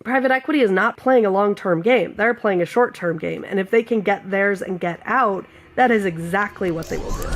private equity is not playing a long-term game. They're playing a short-term game. And if they can get theirs and get out, that is exactly what they will do.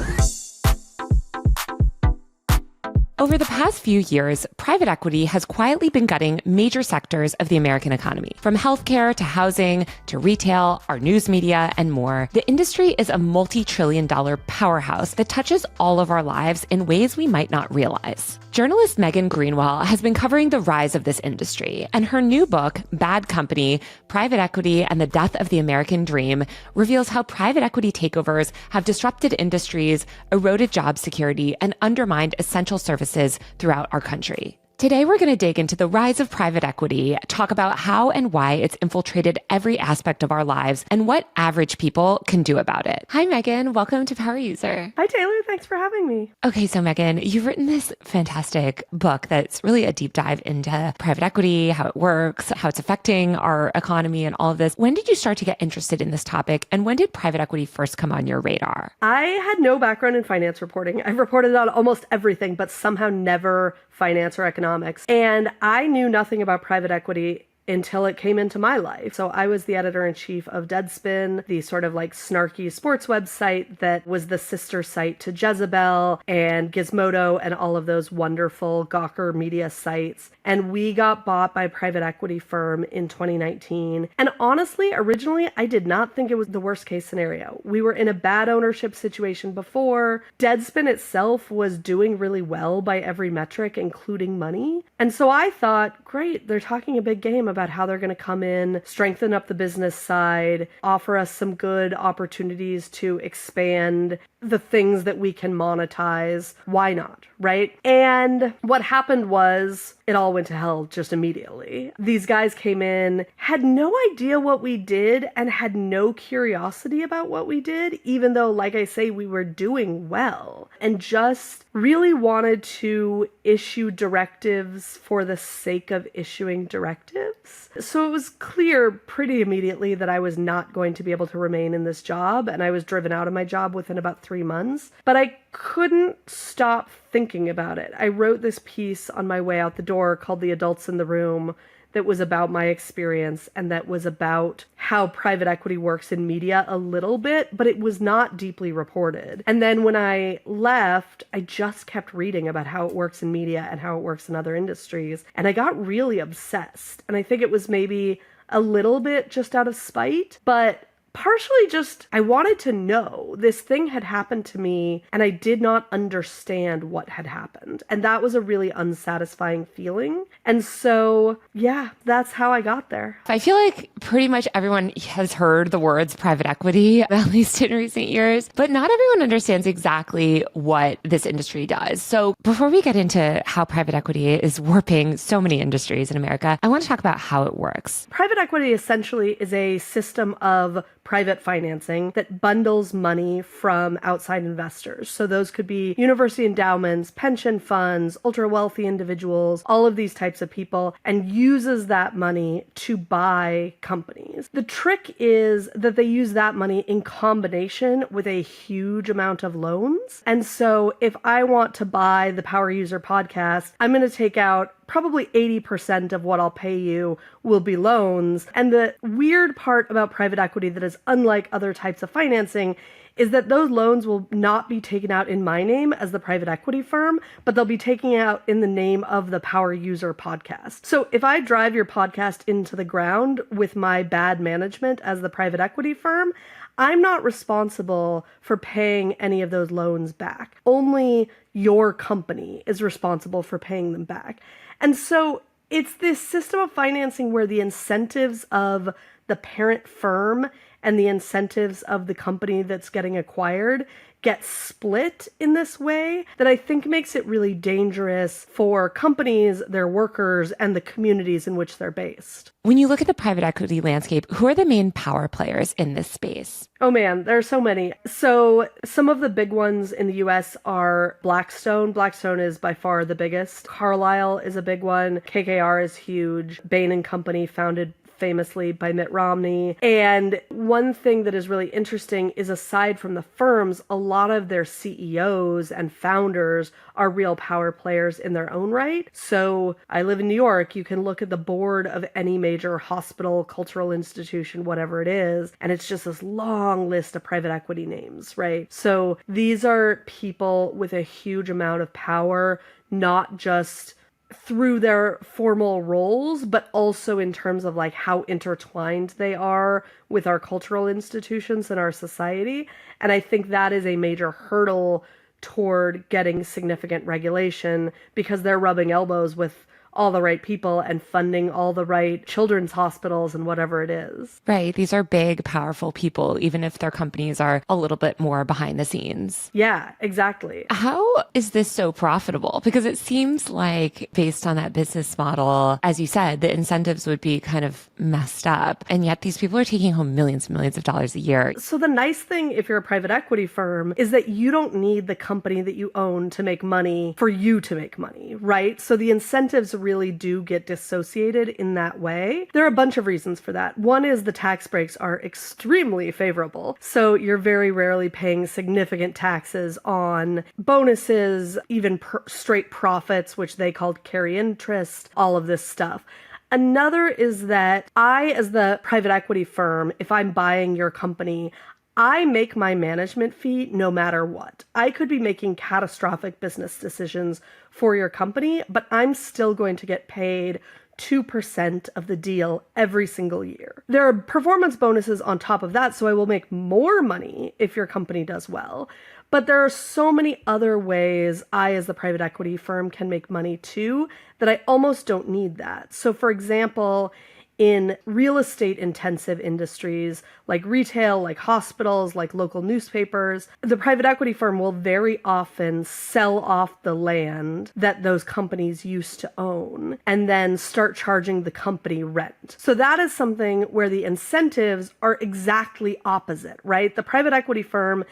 Over the past few years, private equity has quietly been gutting major sectors of the American economy. From healthcare to housing to retail, our news media, and more, the industry is a multi-trillion-dollar powerhouse that touches all of our lives in ways we might not realize. Journalist Megan Greenwell has been covering the rise of this industry, and her new book, Bad Company: Private Equity and the Death of the American Dream, reveals how private equity takeovers have disrupted industries, eroded job security, and undermined essential services throughout our country. Today, we're going to dig into the rise of private equity, talk about how and why it's infiltrated every aspect of our lives, and what average people can do about it. Hi, Megan. Welcome to Power User. Hi, Taylor. Thanks for having me. Okay, so Megan, you've written this fantastic book that's really a deep dive into private equity, how it works, how it's affecting our economy, and all of this. When did you start to get interested in this topic, and when did private equity first come on your radar? I had no background in finance reporting. I've reported on almost everything, but somehow never finance or economics. And I knew nothing about private equity until it came into my life. So I was the editor-in-chief of Deadspin, the sort of like snarky sports website that was the sister site to Jezebel and Gizmodo and all of those wonderful Gawker media sites. And we got bought by a private equity firm in 2019. And honestly, originally, I did not think it was the worst case scenario. We were in a bad ownership situation before. Deadspin itself was doing really well by every metric, including money. And so I thought, great, they're talking a big game about how they're going to come in, strengthen up the business side, offer us some good opportunities to expand the things that we can monetize. Why not, right? And what happened was it all went to hell just immediately. These guys came in, had no idea what we did, and had no curiosity about what we did, even though, like I say, we were doing well, and just really wanted to issue directives for the sake of issuing directives. So it was clear pretty immediately that I was not going to be able to remain in this job, and I was driven out of my job within about 3 months. But I couldn't stop thinking about it. I wrote this piece on my way out the door called The Adults in the Room that was about my experience and that was about how private equity works in media a little bit, but it was not deeply reported. And then when I left, I just kept reading about how it works in media and how it works in other industries. And I got really obsessed. And I think it was maybe a little bit just out of spite, but partially just, I wanted to know. This thing had happened to me and I did not understand what had happened. And that was a really unsatisfying feeling. And so, yeah, that's how I got there. I feel like pretty much everyone has heard the words private equity, at least in recent years, but not everyone understands exactly what this industry does. So before we get into how private equity is warping so many industries in America, I want to talk about how it works. Private equity essentially is a system of private financing that bundles money from outside investors. So those could be university endowments, pension funds, ultra wealthy individuals, all of these types of people, and uses that money to buy companies. The trick is that they use that money in combination with a huge amount of loans. And so if I want to buy the Power User podcast, I'm going to take out probably 80% of what I'll pay you will be loans. And the weird part about private equity that is unlike other types of financing is that those loans will not be taken out in my name as the private equity firm, but they'll be taken out in the name of the Power User podcast. So if I drive your podcast into the ground with my bad management as the private equity firm, I'm not responsible for paying any of those loans back. Only your company is responsible for paying them back. And so it's this system of financing where the incentives of the parent firm and the incentives of the company that's getting acquired get split in this way that I think makes it really dangerous for companies, their workers, and the communities in which they're based. When you look at the private equity landscape, who are the main power players in this space? Oh man, there are so many. So some of the big ones in the US are Blackstone. Blackstone is by far the biggest. Carlyle is a big one. KKR is huge. Bain & Company founded famously by Mitt Romney. And one thing that is really interesting is, aside from the firms, a lot of their CEOs and founders are real power players in their own right. So I live in New York. You can look at the board of any major hospital, cultural institution, whatever it is, and it's just this long list of private equity names, right? So these are people with a huge amount of power, not just through their formal roles, but also in terms of like how intertwined they are with our cultural institutions and our society. And I think that is a major hurdle toward getting significant regulation, because they're rubbing elbows with all the right people and funding all the right children's hospitals and whatever it is. Right. These are big, powerful people, even if their companies are a little bit more behind the scenes. Yeah, exactly. How is this so profitable? Because it seems like, based on that business model, as you said, the incentives would be kind of messed up. And yet these people are taking home millions and millions of dollars a year. So the nice thing, if you're a private equity firm, is that you don't need the company that you own to make money for you to make money, right? So the incentives really do get dissociated in that way. There are a bunch of reasons for that. One is the tax breaks are extremely favorable. So you're very rarely paying significant taxes on bonuses, even straight profits, which they called carry interest, all of this stuff. Another is that I, as the private equity firm, if I'm buying your company, I make my management fee no matter what. I could be making catastrophic business decisions for your company, but I'm still going to get paid 2% of the deal every single year. There are performance bonuses on top of that, so I will make more money if your company does well. But there are so many other ways I, as the private equity firm, can make money too, that I almost don't need that. So for example, in real estate intensive industries like retail, like hospitals, like local newspapers, the private equity firm will very often sell off the land that those companies used to own and then start charging the company rent. So that is something where the incentives are exactly opposite, right? The private equity firm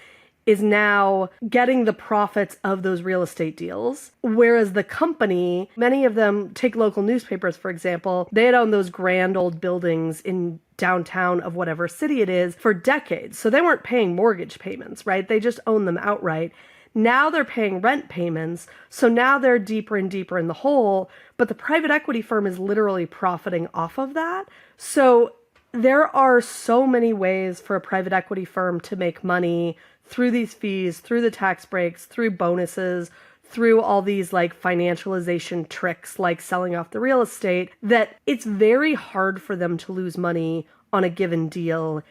is now getting the profits of those real estate deals. Whereas the company, many of them, take local newspapers, for example, they had owned those grand old buildings in downtown of whatever city it is for decades. So they weren't paying mortgage payments, right? They just owned them outright. Now they're paying rent payments. So now they're deeper and deeper in the hole, but the private equity firm is literally profiting off of that. So there are so many ways for a private equity firm to make money through these fees, through the tax breaks, through bonuses, through all these like financialization tricks like selling off the real estate, that it's very hard for them to lose money on a given deal,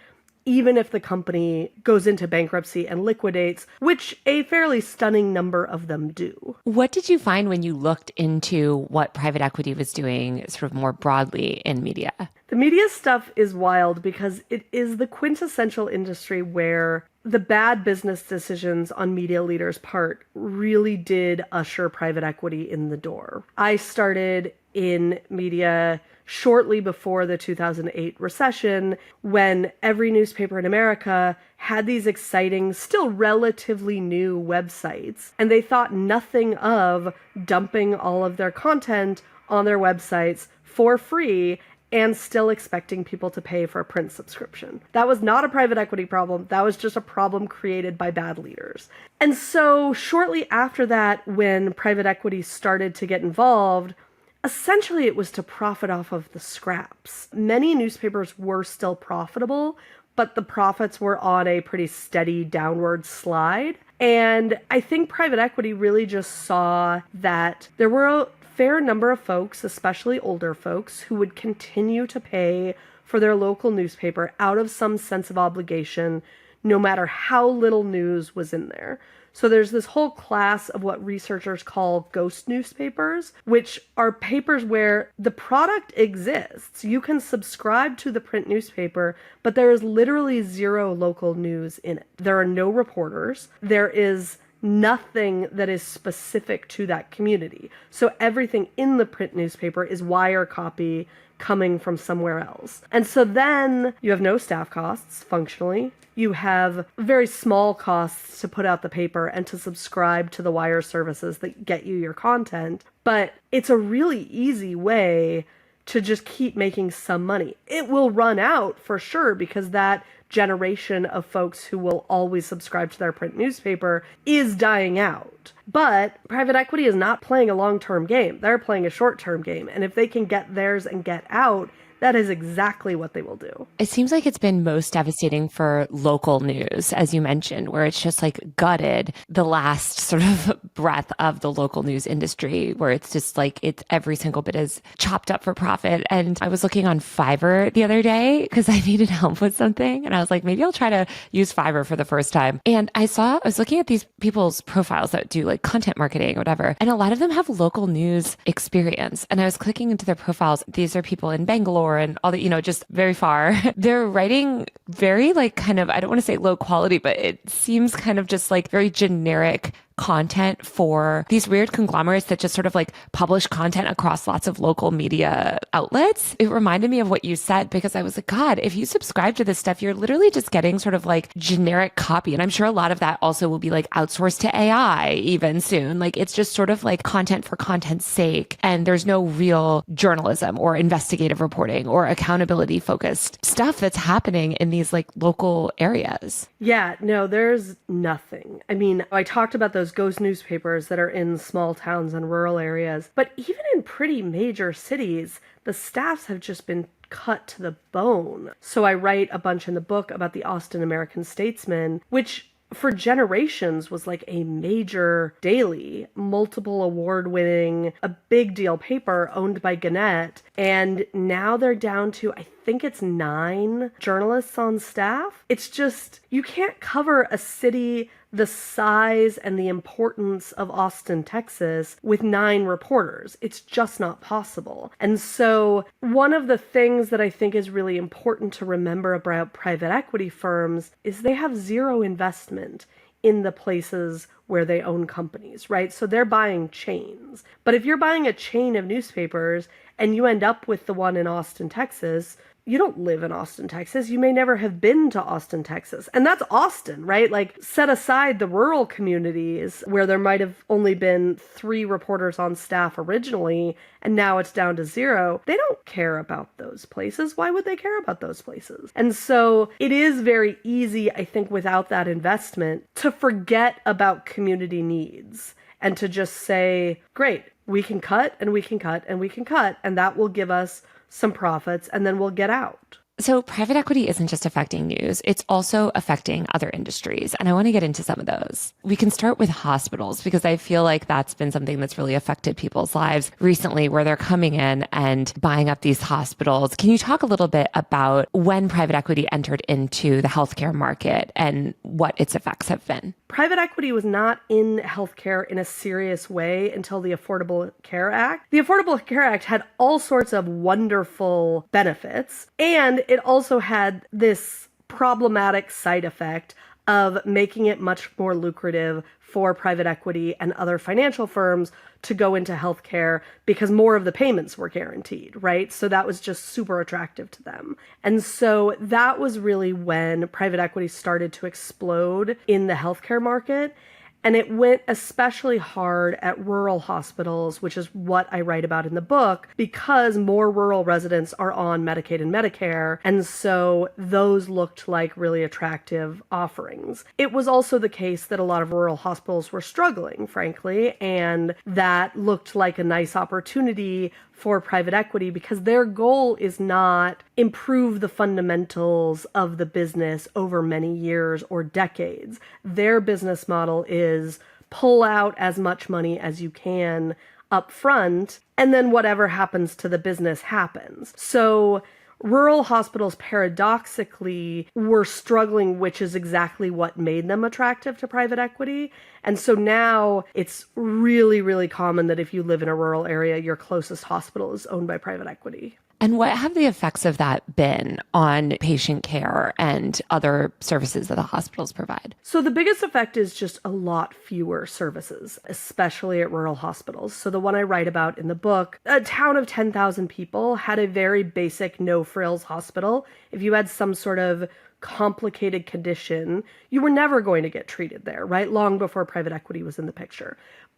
even if the company goes into bankruptcy and liquidates, which a fairly stunning number of them do. What did you find when you looked into what private equity was doing sort of more broadly in media? The media stuff is wild because it is the quintessential industry where the bad business decisions on media leaders' part really did usher private equity in the door. I started in media shortly before the 2008 recession, when every newspaper in America had these exciting, still relatively new websites, and they thought nothing of dumping all of their content on their websites for free and still expecting people to pay for a print subscription. That was not a private equity problem. That was just a problem created by bad leaders. And so shortly after that, when private equity started to get involved, essentially it was to profit off of the scraps. Many newspapers were still profitable, but the profits were on a pretty steady downward slide. And I think private equity really just saw that there were a fair number of folks, especially older folks, who would continue to pay for their local newspaper out of some sense of obligation, no matter how little news was in there. So there's this whole class of what researchers call ghost newspapers, which are papers where the product exists. You can subscribe to the print newspaper, but there is literally zero local news in it. There are no reporters. There is nothing that is specific to that community. So everything in the print newspaper is wire copy coming from somewhere else. And so then you have no staff costs functionally. You have very small costs to put out the paper and to subscribe to the wire services that get you your content. But it's a really easy way to just keep making some money. It will run out for sure because that generation of folks who will always subscribe to their print newspaper is dying out. But private equity is not playing a long-term game. They're playing a short-term game. And if they can get theirs and get out, that is exactly what they will do. It seems like it's been most devastating for local news, as you mentioned, where it's just like gutted the last sort of breath of the local news industry, where it's just like it's every single bit is chopped up for profit. And I was looking on Fiverr the other day because I needed help with something. And I was like, maybe I'll try to use Fiverr for the first time. And I was looking at these people's profiles that do like content marketing or whatever. And a lot of them have local news experience. And I was clicking into their profiles. These are people in Bangalore and all that, just very far. They're writing very like kind of, I don't want to say low quality, but it seems kind of just like very generic content for these weird conglomerates that just sort of like publish content across lots of local media outlets. It reminded me of what you said because I was like, God, if you subscribe to this stuff, you're literally just getting sort of like generic copy. And I'm sure a lot of that also will be like outsourced to AI even soon. Like it's just sort of like content for content's sake. And there's no real journalism or investigative reporting or accountability focused stuff that's happening in these like local areas. Yeah, no, there's nothing. I mean, I talked about those ghost newspapers that are in small towns and rural areas, but even in pretty major cities, the staffs have just been cut to the bone. So I write a bunch in the book about the Austin American-Statesman, which for generations was like a major daily, multiple award-winning, a big deal paper owned by Gannett. And now they're down to, I think it's 9 journalists on staff. It's just, you can't cover a city the size and the importance of Austin, Texas with 9 reporters. It's just not possible. And so one of the things that I think is really important to remember about private equity firms is they have zero investment in the places where they own companies, right? So they're buying chains. But if you're buying a chain of newspapers and you end up with the one in Austin, Texas, you don't live in Austin, Texas. You may never have been to Austin, Texas. And that's Austin, right? Like set aside the rural communities where there might have only been 3 reporters on staff originally, and now it's down to 0. They don't care about those places. Why would they care about those places? And so it is very easy, I think, without that investment to forget about community needs and to just say, great, we can cut and we can cut and we can cut, and that will give us some profits, and then we'll get out. So private equity isn't just affecting news, it's also affecting other industries. And I want to get into some of those. We can start with hospitals because I feel like that's been something that's really affected people's lives recently where they're coming in and buying up these hospitals. Can you talk a little bit about when private equity entered into the healthcare market and what its effects have been? Private equity was not in healthcare in a serious way until the Affordable Care Act. The Affordable Care Act had all sorts of wonderful benefits, and it also had this problematic side effect of making it much more lucrative for private equity and other financial firms to go into healthcare because more of the payments were guaranteed, right? So that was just super attractive to them. And so that was really when private equity started to explode in the healthcare market. And it went especially hard at rural hospitals, which is what I write about in the book, because more rural residents are on Medicaid and Medicare. And so those looked like really attractive offerings. It was also the case that a lot of rural hospitals were struggling, frankly, and that looked like a nice opportunity for private equity because their goal is not improve the fundamentals of the business over many years or decades. Their business model is pull out as much money as you can up front, and then whatever happens to the business happens. So rural hospitals paradoxically were struggling, which is exactly what made them attractive to private equity. And so now it's really, really common that if you live in a rural area, your closest hospital is owned by private equity. And what have the effects of that been on patient care and other services that the hospitals provide? So the biggest effect is just a lot fewer services, especially at rural hospitals. So the one I write about in the book, a town of 10,000 people had a very basic no-frills hospital. If you had some sort of complicated condition, you were never going to get treated there, right? Long before private equity was in the picture.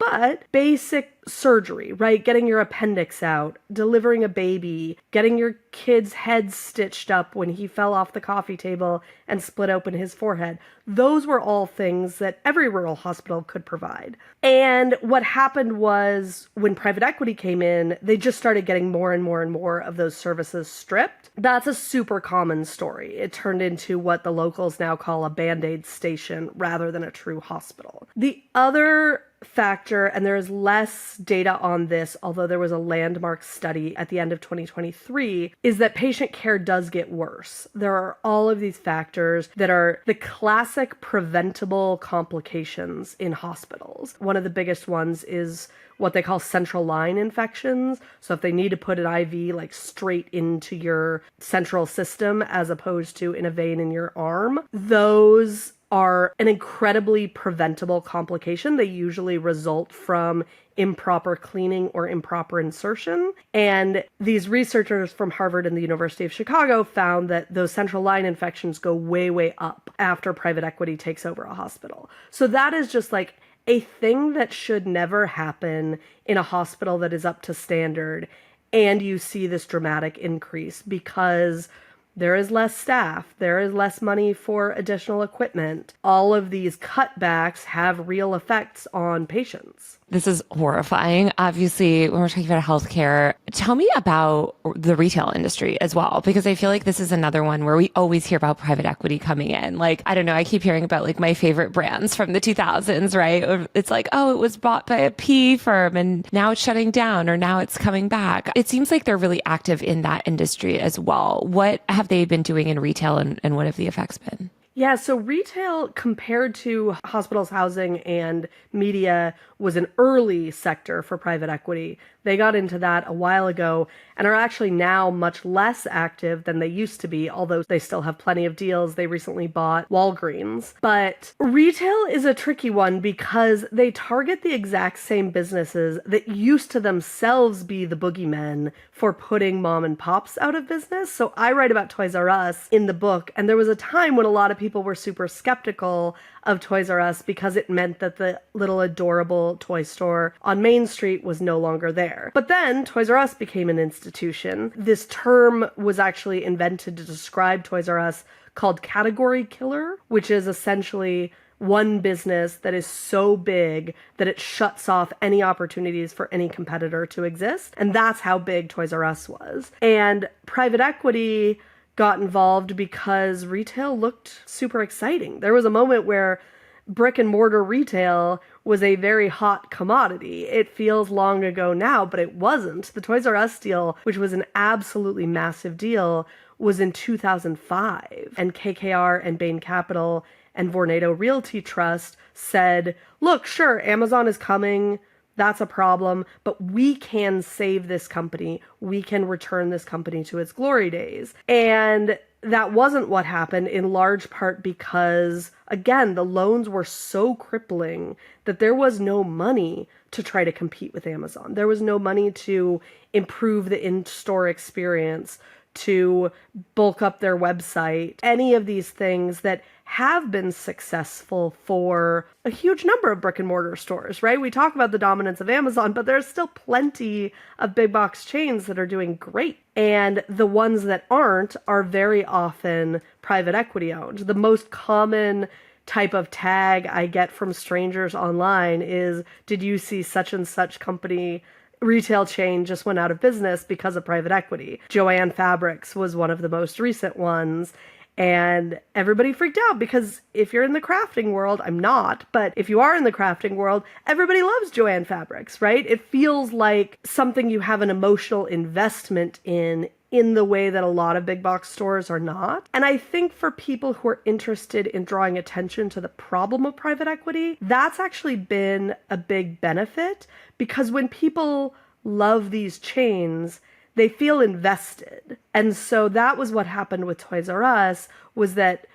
but basic surgery, right? Getting your appendix out, delivering a baby, getting your kid's head stitched up when he fell off the coffee table and split open his forehead. Those were all things that every rural hospital could provide. And what happened was when private equity came in, they just started getting more and more and more of those services stripped. That's a super common story. It turned into what the locals now call a Band-Aid station rather than a true hospital. The other factor, and there is less data on this, although there was a landmark study at the end of 2023, is that patient care does get worse. There are all of these factors that are the classic preventable complications in hospitals. One of the biggest ones is what they call central line infections. So if they need to put an IV like straight into your central system as opposed to in a vein in your arm, those are an incredibly preventable complication. They usually result from improper cleaning or improper insertion. And these researchers from Harvard and the University of Chicago found that those central line infections go way, way up after private equity takes over a hospital. So that is just like a thing that should never happen in a hospital that is up to standard. And you see this dramatic increase because there is less staff, there is less money for additional equipment. All of these cutbacks have real effects on patients. This is horrifying. Obviously, when we're talking about healthcare, tell me about the retail industry as well, because I feel like this is another one where we always hear about private equity coming in. Like, I don't know, I keep hearing about like my favorite brands from the 2000s, right? It's like, oh, it was bought by a PE firm and now it's shutting down or now it's coming back. It seems like they're really active in that industry as well. What have they been doing in retail and what have the effects been? Yeah, so retail compared to hospitals, housing, and media was an early sector for private equity. They got into that a while ago and are actually now much less active than they used to be, although they still have plenty of deals. They recently bought Walgreens. But retail is a tricky one because they target the exact same businesses that used to themselves be the boogeymen for putting mom and pops out of business. So I write about Toys R Us in the book, and there was a time when a lot of people were super skeptical of Toys R Us because it meant that the little adorable toy store on Main Street was no longer there. But then Toys R Us became an institution. This term was actually invented to describe Toys R Us called category killer, which is essentially one business that is so big that it shuts off any opportunities for any competitor to exist. And that's how big Toys R Us was. And private equity got involved because retail looked super exciting. There was a moment where brick and mortar retail was a very hot commodity. It feels long ago now, but it wasn't. The Toys R Us deal, which was an absolutely massive deal, was in 2005. And KKR and Bain Capital and Vornado Realty Trust said, look, sure, Amazon is coming. That's a problem, but we can save this company. We can return this company to its glory days. And that wasn't what happened, in large part because, again, the loans were so crippling that there was no money to try to compete with Amazon. There was no money to improve the in-store experience, to bulk up their website, any of these things that have been successful for a huge number of brick and mortar stores, right? We talk about the dominance of Amazon, but there's still plenty of big box chains that are doing great. And the ones that aren't are very often private equity owned. The most common type of tag I get from strangers online is, did you see such and such company retail chain just went out of business because of private equity? Joann Fabrics was one of the most recent ones. And everybody freaked out because if you're in the crafting world, I'm not, but if you are in the crafting world, everybody loves Joann Fabrics, right? It feels like something you have an emotional investment in the way that a lot of big box stores are not. And I think for people who are interested in drawing attention to the problem of private equity, that's actually been a big benefit, because when people love these chains, they feel invested. And so that was what happened with Toys R Us, was that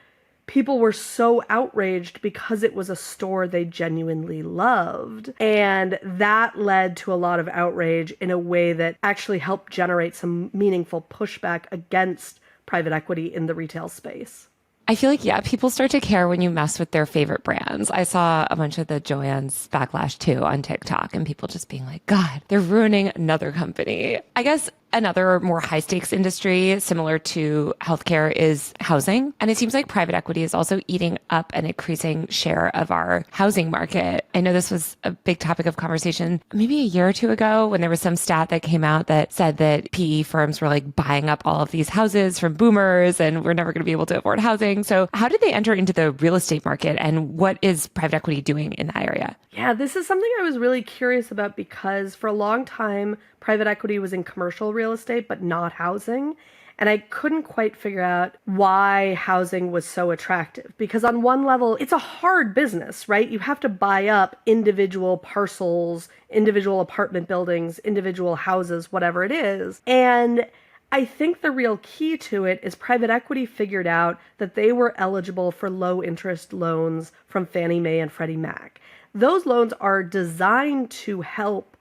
people were so outraged because it was a store they genuinely loved. And that led to a lot of outrage in a way that actually helped generate some meaningful pushback against private equity in the retail space. I feel like, yeah, people start to care when you mess with their favorite brands. I saw a bunch of the Joann's backlash too on TikTok and people just being like, God, they're ruining another company. I guess another more high stakes industry similar to healthcare is housing. And it seems like private equity is also eating up an increasing share of our housing market. I know this was a big topic of conversation maybe a year or two ago when there was some stat that came out that said that PE firms were like buying up all of these houses from boomers and we're never going to be able to afford housing. So how did they enter into the real estate market and what is private equity doing in that area? Yeah, this is something I was really curious about because for a long time, private equity was in commercial real estate, but not housing. And I couldn't quite figure out why housing was so attractive. Because on one level, it's a hard business, right? You have to buy up individual parcels, individual apartment buildings, individual houses, whatever it is. And I think the real key to it is private equity figured out that they were eligible for low interest loans from Fannie Mae and Freddie Mac. Those loans are designed to help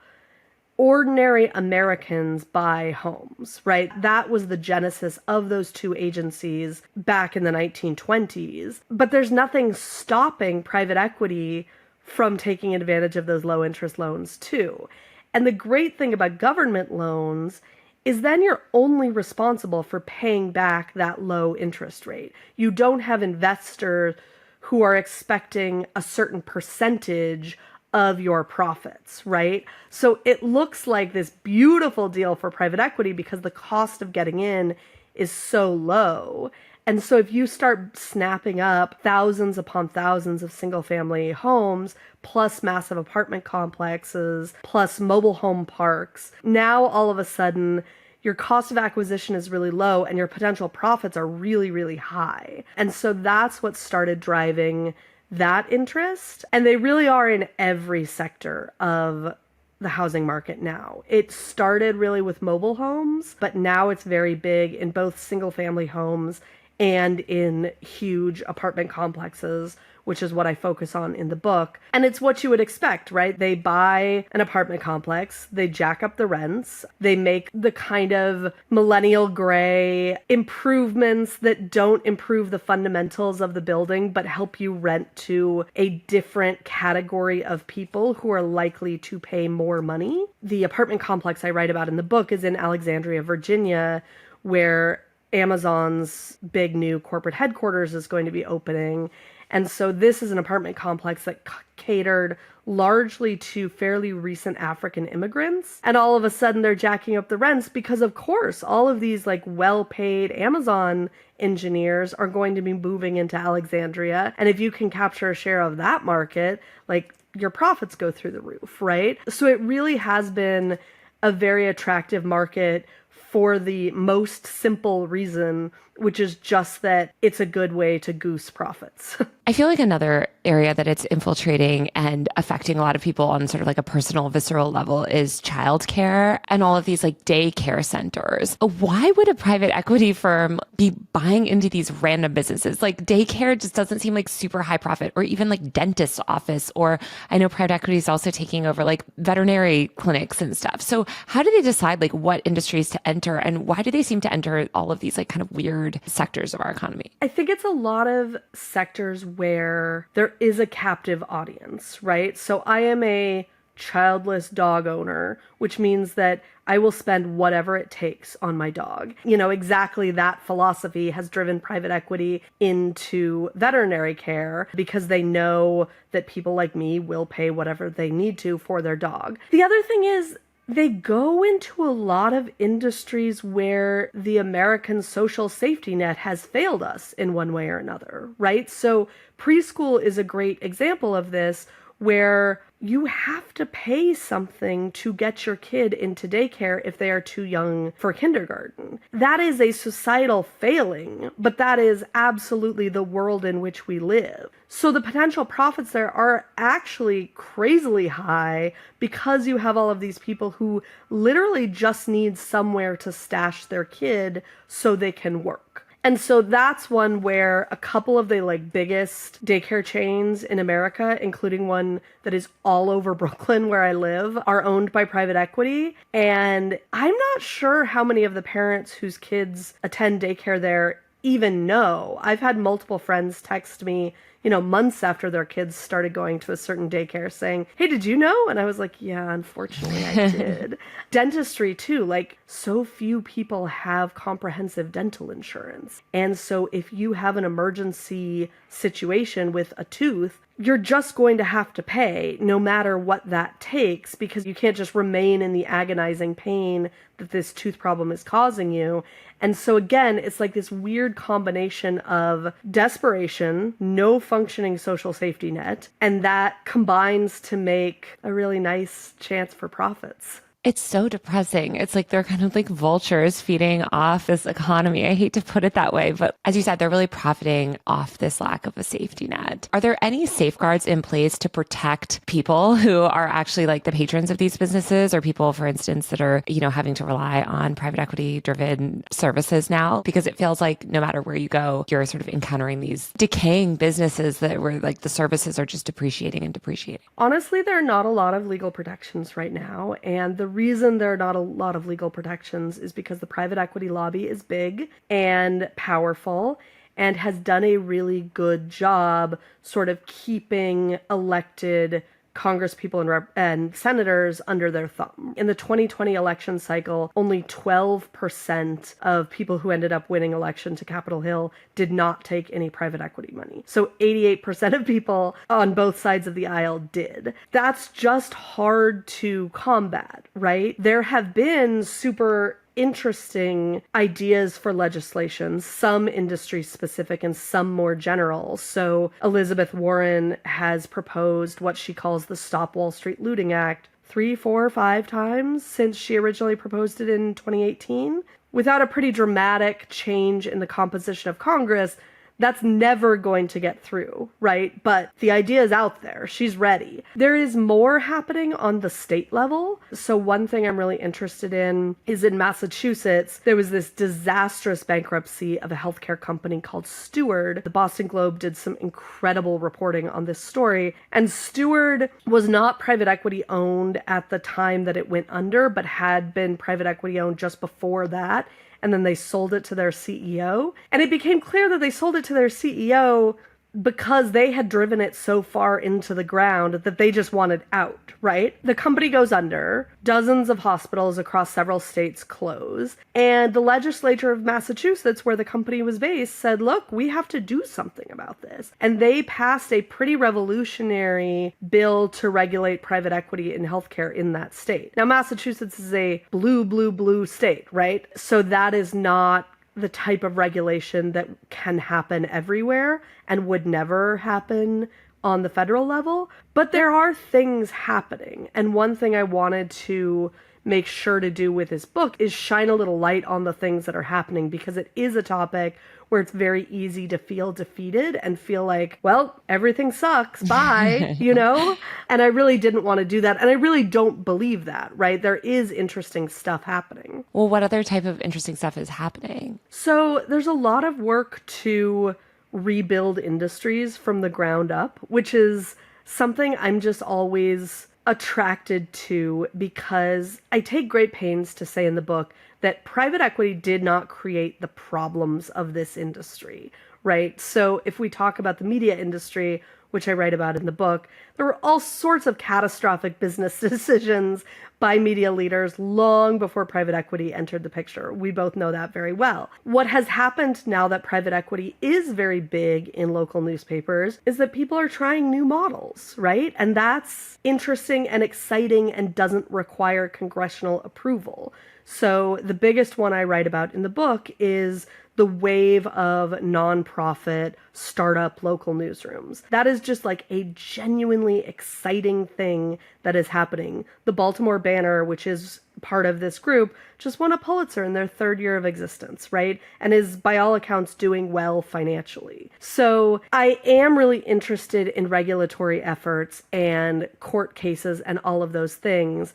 ordinary Americans buy homes, right? That was the genesis of those two agencies back in the 1920s. But there's nothing stopping private equity from taking advantage of those low interest loans too. And the great thing about government loans is then you're only responsible for paying back that low interest rate. You don't have investors who are expecting a certain percentage of your profits, right? So it looks like this beautiful deal for private equity because the cost of getting in is so low. And so if you start snapping up thousands upon thousands of single family homes, plus massive apartment complexes, plus mobile home parks, now all of a sudden your cost of acquisition is really low and your potential profits are really, really high. And so that's what started driving that interest. And they really are in every sector of the housing market now. It started really with mobile homes, but now it's very big in both single family homes and in huge apartment complexes, which is what I focus on in the book. And it's what you would expect, right? They buy an apartment complex, they jack up the rents, they make the kind of millennial gray improvements that don't improve the fundamentals of the building, but help you rent to a different category of people who are likely to pay more money. The apartment complex I write about in the book is in Alexandria, Virginia, where Amazon's big new corporate headquarters is going to be opening. And so this is an apartment complex that catered largely to fairly recent African immigrants. And all of a sudden they're jacking up the rents because, of course, all of these like well-paid Amazon engineers are going to be moving into Alexandria. And if you can capture a share of that market, like your profits go through the roof, right? So it really has been a very attractive market for the most simple reason, which is just that it's a good way to goose profits. I feel like another area that it's infiltrating and affecting a lot of people on sort of like a personal, visceral level is childcare and all of these like daycare centers. Why would a private equity firm be buying into these random businesses? Like daycare just doesn't seem like super high profit, or even like dentist's office, or I know private equity is also taking over like veterinary clinics and stuff. So how do they decide like what industries to enter, and why do they seem to enter all of these like kind of weird sectors of our economy? I think it's a lot of sectors where there is a captive audience, right? So I am a childless dog owner, which means that I will spend whatever it takes on my dog. You know, exactly that philosophy has driven private equity into veterinary care because they know that people like me will pay whatever they need to for their dog. The other thing is, they go into a lot of industries where the American social safety net has failed us in one way or another, right? So preschool is a great example of this, where you have to pay something to get your kid into daycare if they are too young for kindergarten. That is a societal failing, but that is absolutely the world in which we live. So the potential profits there are actually crazily high because you have all of these people who literally just need somewhere to stash their kid so they can work. And so that's one where a couple of the like biggest daycare chains in America, including one that is all over Brooklyn where I live, are owned by private equity. And I'm not sure how many of the parents whose kids attend daycare there even know. I've had multiple friends text me, months after their kids started going to a certain daycare saying, hey, did you know? And I was like, yeah, unfortunately I did. Dentistry too, like so few people have comprehensive dental insurance. And so if you have an emergency situation with a tooth, you're just going to have to pay no matter what that takes, because you can't just remain in the agonizing pain that this tooth problem is causing you. And so again, it's like this weird combination of desperation, no functioning social safety net, and that combines to make a really nice chance for profits. It's so depressing. It's like they're kind of like vultures feeding off this economy. I hate to put it that way, but as you said, they're really profiting off this lack of a safety net. Are there any safeguards in place to protect people who are actually like the patrons of these businesses, or people, for instance, that are, having to rely on private equity driven services now? Because it feels like no matter where you go, you're sort of encountering these decaying businesses where like the services are just depreciating and depreciating. Honestly, there are not a lot of legal protections right now. And the reason there are not a lot of legal protections is because the private equity lobby is big and powerful and has done a really good job sort of keeping elected congresspeople and senators under their thumb. In the 2020 election cycle, only 12% of people who ended up winning election to Capitol Hill did not take any private equity money. So 88% of people on both sides of the aisle did. That's just hard to combat, right? There have been super interesting ideas for legislation, some industry specific and some more general. So Elizabeth Warren has proposed what she calls the Stop Wall Street Looting Act 3, 4, 5 times since she originally proposed it in 2018. Without a pretty dramatic change in the composition of Congress, that's never going to get through, right? But the idea is out there. She's ready. There is more happening on the state level. So one thing I'm really interested in is in Massachusetts, there was this disastrous bankruptcy of a healthcare company called Steward. The Boston Globe did some incredible reporting on this story. And Steward was not private equity owned at the time that it went under, but had been private equity owned just before that. And then they sold it to their CEO. And it became clear that they sold it to their CEO because they had driven it so far into the ground that they just wanted out, right? The company goes under, dozens of hospitals across several states close, and the legislature of Massachusetts, where the company was based, said, look, we have to do something about this. And they passed a pretty revolutionary bill to regulate private equity in healthcare in that state. Now, Massachusetts is a blue state, right? So that is not the type of regulation that can happen everywhere and would never happen on the federal level. But there are things happening. And one thing I wanted to make sure to do with this book is shine a little light on the things that are happening, because it is a topic where it's very easy to feel defeated and feel like, well, everything sucks, bye, And I really didn't want to do that. And I really don't believe that, right? There is interesting stuff happening. Well, what other type of interesting stuff is happening? So there's a lot of work to rebuild industries from the ground up, which is something I'm just always attracted to, because I take great pains to say in the book that private equity did not create the problems of this industry, right? So if we talk about the media industry, which I write about in the book, there were all sorts of catastrophic business decisions by media leaders long before private equity entered the picture. We both know that very well. What has happened now that private equity is very big in local newspapers is that people are trying new models, right? And that's interesting and exciting and doesn't require congressional approval. So the biggest one I write about in the book is the wave of nonprofit startup local newsrooms. That is just like a genuinely exciting thing that is happening. The Baltimore Banner, which is part of this group, just won a Pulitzer in their 3rd year of existence, right? And is by all accounts doing well financially. So I am really interested in regulatory efforts and court cases and all of those things.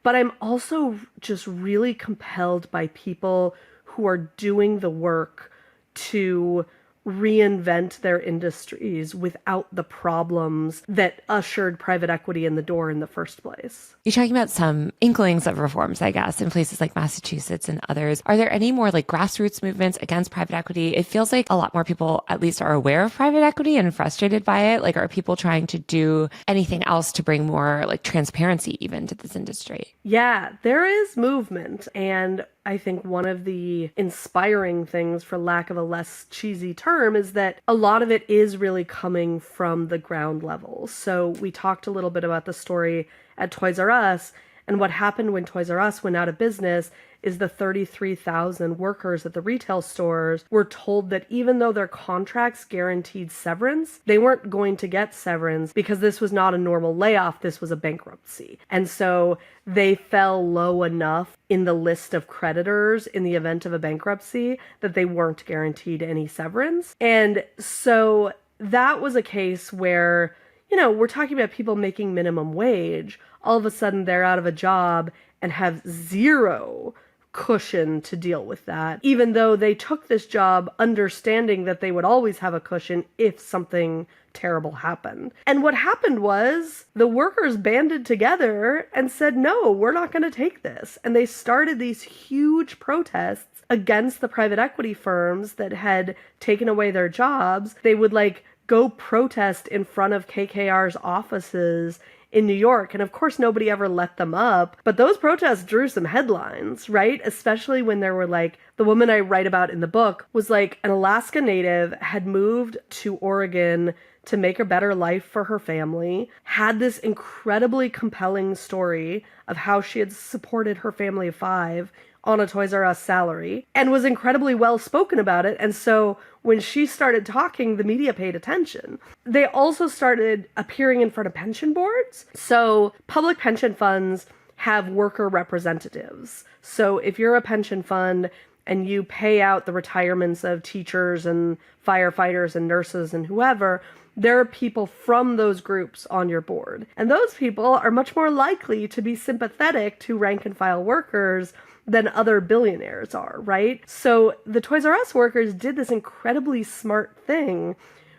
But I'm also just really compelled by people who are doing the work to reinvent their industries without the problems that ushered private equity in the door in the first place. You're talking about some inklings of reforms, I guess, in places like Massachusetts and others. Are there any more like grassroots movements against private equity? It feels like a lot more people at least are aware of private equity and frustrated by it. Like, are people trying to do anything else to bring more like transparency even to this industry? Yeah, there is movement. And I think one of the inspiring things, for lack of a less cheesy term, is that a lot of it is really coming from the ground level. So we talked a little bit about the story at Toys R Us, and what happened when Toys R Us went out of business is the 33,000 workers at the retail stores were told that even though their contracts guaranteed severance, they weren't going to get severance because this was not a normal layoff, this was a bankruptcy. And so they fell low enough in the list of creditors in the event of a bankruptcy that they weren't guaranteed any severance. And so that was a case where, you know, we're talking about people making minimum wage. All of a sudden they're out of a job and have zero cushion to deal with that, even though they took this job understanding that they would always have a cushion if something terrible happened. And what happened was the workers banded together and said, no, we're not going to take this. And they started these huge protests against the private equity firms that had taken away their jobs. They would go protest in front of KKR's offices in New York. And of course, nobody ever let them up. But those protests drew some headlines, right? Especially when there were the woman I write about in the book was an Alaska native, had moved to Oregon to make a better life for her family, had this incredibly compelling story of how she had supported her family of 5 on a Toys R Us salary, and was incredibly well spoken about it. And so when she started talking, the media paid attention. They also started appearing in front of pension boards. So public pension funds have worker representatives. So if you're a pension fund and you pay out the retirements of teachers and firefighters and nurses and whoever, there are people from those groups on your board. And those people are much more likely to be sympathetic to rank and file workers than other billionaires are, right? So the Toys R Us workers did this incredibly smart thing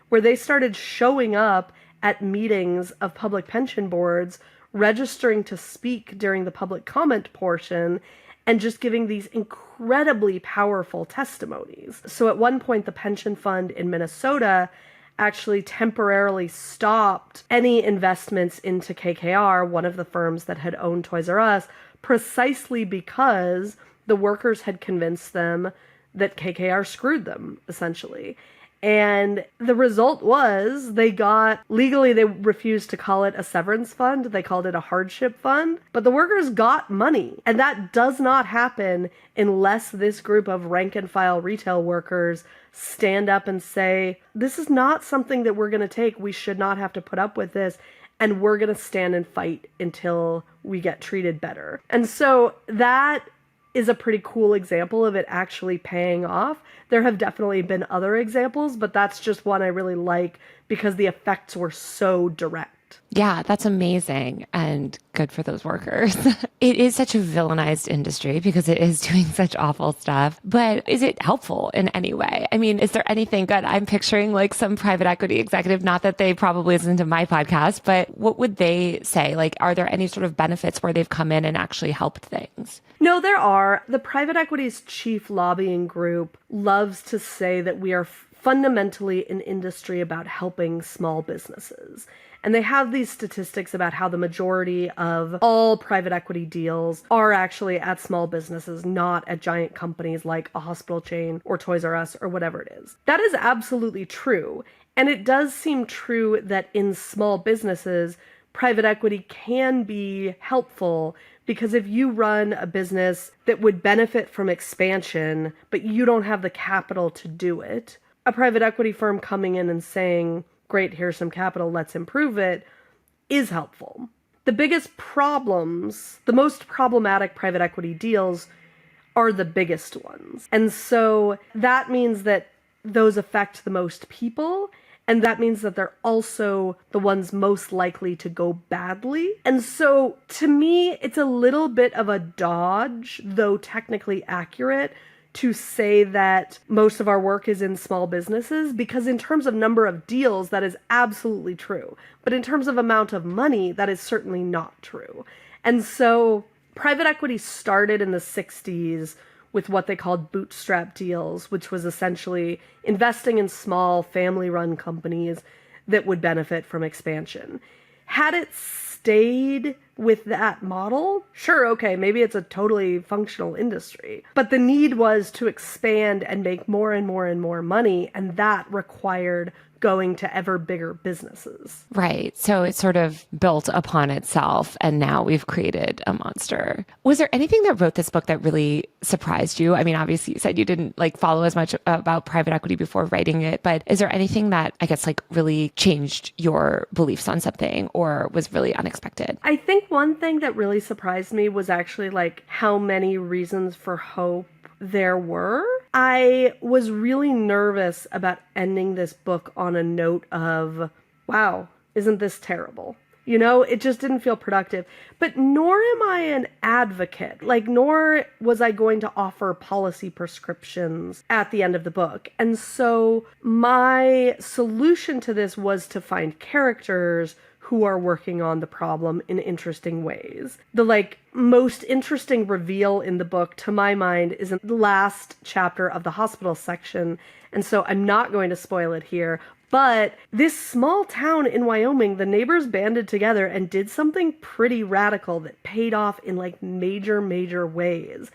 where they started showing up at meetings of public pension boards, registering to speak during the public comment portion, and just giving these incredibly powerful testimonies. So at one point, the pension fund in Minnesota actually temporarily stopped any investments into KKR, one of the firms that had owned Toys R Us, precisely because the workers had convinced them that KKR screwed them, essentially. And the result was legally they refused to call it a severance fund. They called it a hardship fund. But the workers got money. And that does not happen unless this group of rank and file retail workers stand up and say, this is not something that we're going to take. We should not have to put up with this. And we're going to stand and fight until we get treated better. And so that is a pretty cool example of it actually paying off. There have definitely been other examples, but that's just one I really like because the effects were so direct. Yeah, that's amazing and good for those workers. It is such a villainized industry because it is doing such awful stuff, but is it helpful in any way? I mean, is there anything good? I'm picturing some private equity executive, not that they probably listen to my podcast, but what would they say? Are there any sort of benefits where they've come in and actually helped things? No, there are. The private equity's chief lobbying group loves to say that we are fundamentally an industry about helping small businesses. And they have these statistics about how the majority of all private equity deals are actually at small businesses, not at giant companies like a hospital chain or Toys R Us or whatever it is. That is absolutely true. And it does seem true that in small businesses, private equity can be helpful because if you run a business that would benefit from expansion, but you don't have the capital to do it, a private equity firm coming in and saying, great, here's some capital, let's improve it, is helpful. The biggest problems, the most problematic private equity deals are the biggest ones. And so that means that those affect the most people, and that means that they're also the ones most likely to go badly. And so to me, it's a little bit of a dodge, though technically accurate, to say that most of our work is in small businesses, because in terms of number of deals, that is absolutely true. But in terms of amount of money, that is certainly not true. And so private equity started in the 60s with what they called bootstrap deals, which was essentially investing in small family-run companies that would benefit from expansion. Had it stayed with that model, sure, okay, maybe it's a totally functional industry. But the need was to expand and make more and more and more money, and that required going to ever bigger businesses. Right. So it sort of built upon itself, and now we've created a monster. Was there anything that wrote this book that really surprised you? I mean, obviously you said you didn't follow as much about private equity before writing it, but is there anything that I guess really changed your beliefs on something or was really unexpected? I think one thing that really surprised me was actually how many reasons for hope there were. I was really nervous about ending this book on a note of, wow, isn't this terrible? It just didn't feel productive. But nor am I an advocate, nor was I going to offer policy prescriptions at the end of the book. And so my solution to this was to find characters who are working on the problem in interesting ways. The most interesting reveal in the book, to my mind, is in the last chapter of the hospital section. And so I'm not going to spoil it here. But this small town in Wyoming, the neighbors banded together and did something pretty radical that paid off in major, major ways.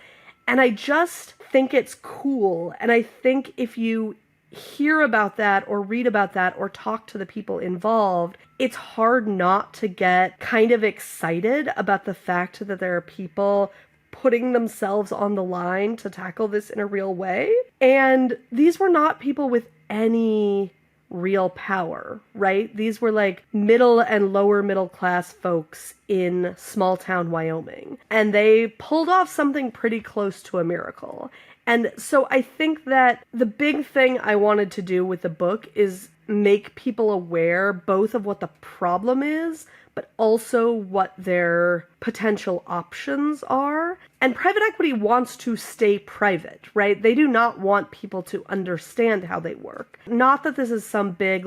And I just think it's cool. And I think if you hear about that or read about that or talk to the people involved, it's hard not to get kind of excited about the fact that there are people putting themselves on the line to tackle this in a real way. And these were not people with any real power, right? These were middle and lower middle class folks in small town Wyoming. And they pulled off something pretty close to a miracle. And so I think that the big thing I wanted to do with the book is make people aware both of what the problem is, but also what their potential options are. And private equity wants to stay private, right? They do not want people to understand how they work. Not that this is some big,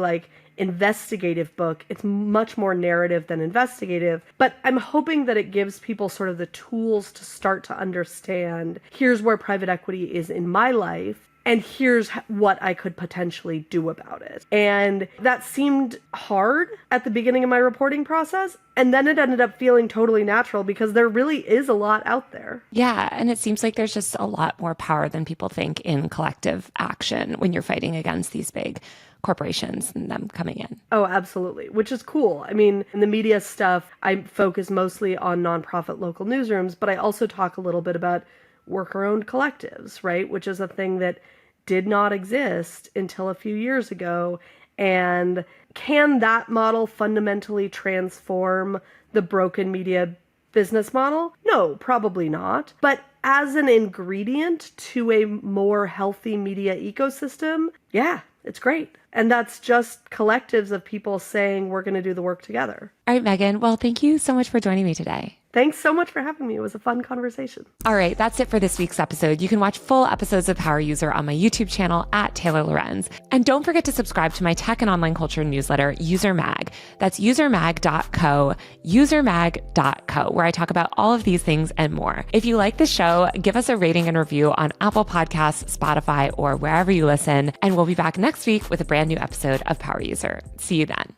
investigative book. It's much more narrative than investigative, but I'm hoping that it gives people sort of the tools to start to understand, here's where private equity is in my life, and here's what I could potentially do about it. And that seemed hard at the beginning of my reporting process, and then it ended up feeling totally natural because there really is a lot out there. Yeah, and it seems like there's just a lot more power than people think in collective action when you're fighting against these big corporations and them coming in. Oh, absolutely. Which is cool. I mean, in the media stuff, I focus mostly on nonprofit local newsrooms, but I also talk a little bit about worker-owned collectives, right? Which is a thing that did not exist until a few years ago. And can that model fundamentally transform the broken media business model? No, probably not. But as an ingredient to a more healthy media ecosystem, yeah, it's great. And that's just collectives of people saying we're going to do the work together. All right, Megan. Well, thank you so much for joining me today. Thanks so much for having me. It was a fun conversation. All right, that's it for this week's episode. You can watch full episodes of Power User on my YouTube channel at Taylor Lorenz. And don't forget to subscribe to my tech and online culture newsletter, User Mag. That's usermag.co, usermag.co, where I talk about all of these things and more. If you like the show, give us a rating and review on Apple Podcasts, Spotify, or wherever you listen. And we'll be back next week with a brand new episode of Power User. See you then.